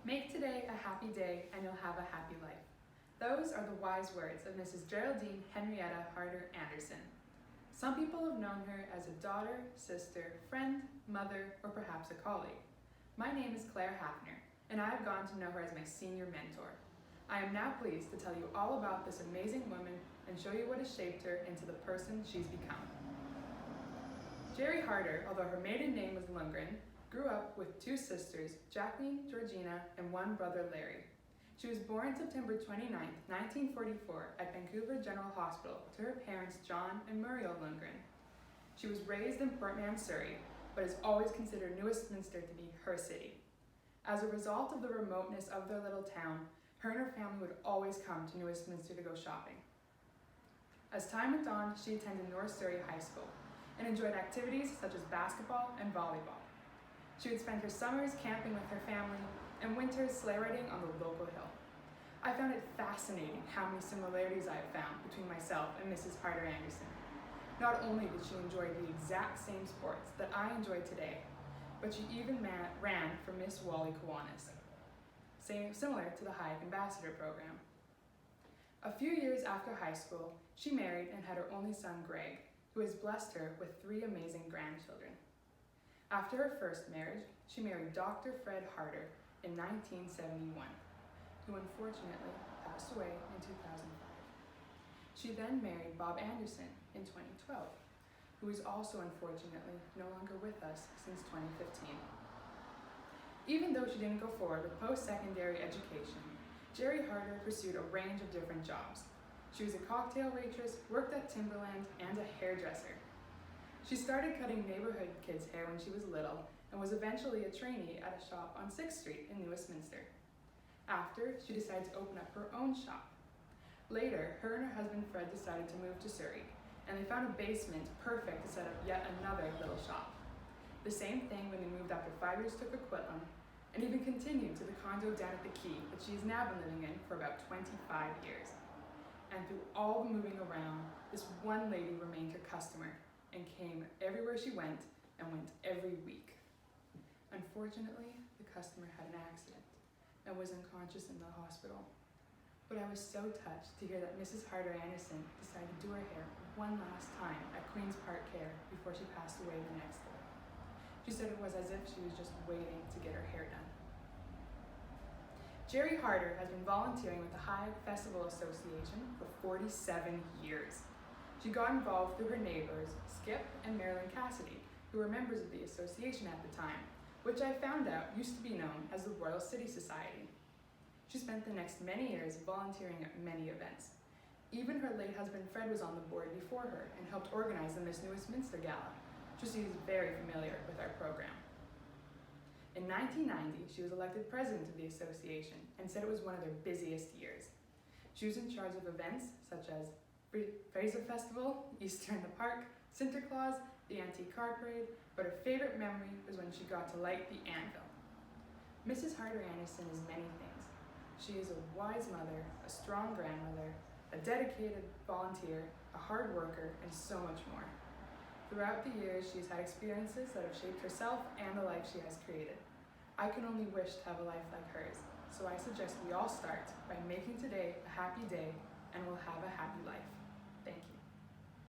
Make today a happy day and you'll have a happy life. Those are the wise words of Mrs. Geraldine Henrietta Harder Anderson. Some people have known her as a daughter, sister, friend, mother, or perhaps a colleague. My name is Claire Haffner, and I have gone to know her as my senior mentor. I am now pleased to tell you all about this amazing woman and show you what has shaped her into the person she's become. Jerry Harder, although her maiden name was Lundgren, grew up with two sisters, Jacqueline, Georgina, and one brother, Larry. She was born September 29, 1944, at Vancouver General Hospital to her parents John and Muriel Lundgren. She was raised in Portman, Surrey, but has always considered New Westminster to be her city. As a result of the remoteness of their little town, her and her family would always come to New Westminster to go shopping. As time went on, she attended North Surrey High School and enjoyed activities such as basketball and volleyball. She would spend her summers camping with her family and winters sleigh riding on the local hill. I found it fascinating how many similarities I have found between myself and Mrs. Harder Anderson. Not only did she enjoy the exact same sports that I enjoy today, but she even ran for Miss Wally Kiwanis, similar to the Hyack Ambassador program. A few years after high school, she married and had her only son, Greg, who has blessed her with 3 amazing grandchildren. After her first marriage, she married Dr. Fred Harder in 1971, who unfortunately passed away in 2005. She then married Bob Anderson in 2012, who is also unfortunately no longer with us since 2015. Even though she didn't go forward with post-secondary education, Jerry Harder pursued a range of different jobs. She was a cocktail waitress, worked at Timberland, and a hairdresser. She started cutting neighborhood kids' hair when she was little and was eventually a trainee at a shop on 6th Street in New Westminster. After, she decided to open up her own shop. Later, her and her husband Fred decided to move to Surrey, and they found a basement perfect to set up yet another little shop. The same thing when they moved after 5 years to Coquitlam, and even continued to the condo down at the Quay that she has now been living in for about 25 years. And through all the moving around, this one lady remained her customer and came everywhere she went and went every week. Unfortunately, the customer had an accident and was unconscious in the hospital. But I was so touched to hear that Mrs. Harder Anderson decided to do her hair one last time at Queen's Park Care before she passed away the next day. She said it was as if she was just waiting to get her hair done. Jerry Harder has been volunteering with the Hyack Festival Association for 47 years. She got involved through her neighbors, Skip and Marilyn Cassidy, who were members of the association at the time, which I found out used to be known as the Royal City Society. She spent the next many years volunteering at many events. Even her late husband Fred was on the board before her and helped organize the Miss New Westminster Gala, so she is very familiar with our program. In 1990, she was elected president of the association and said it was one of their busiest years. She was in charge of events such as Fraser Festival, Easter in the Park, Sinterklaas, the Antique Car Parade, but her favorite memory was when she got to light the anvil. Mrs. Harder Anderson is many things. She is a wise mother, a strong grandmother, a dedicated volunteer, a hard worker, and so much more. Throughout the years, she has had experiences that have shaped herself and the life she has created. I can only wish to have a life like hers, so I suggest we all start by making today a happy day, and we'll have a happy life.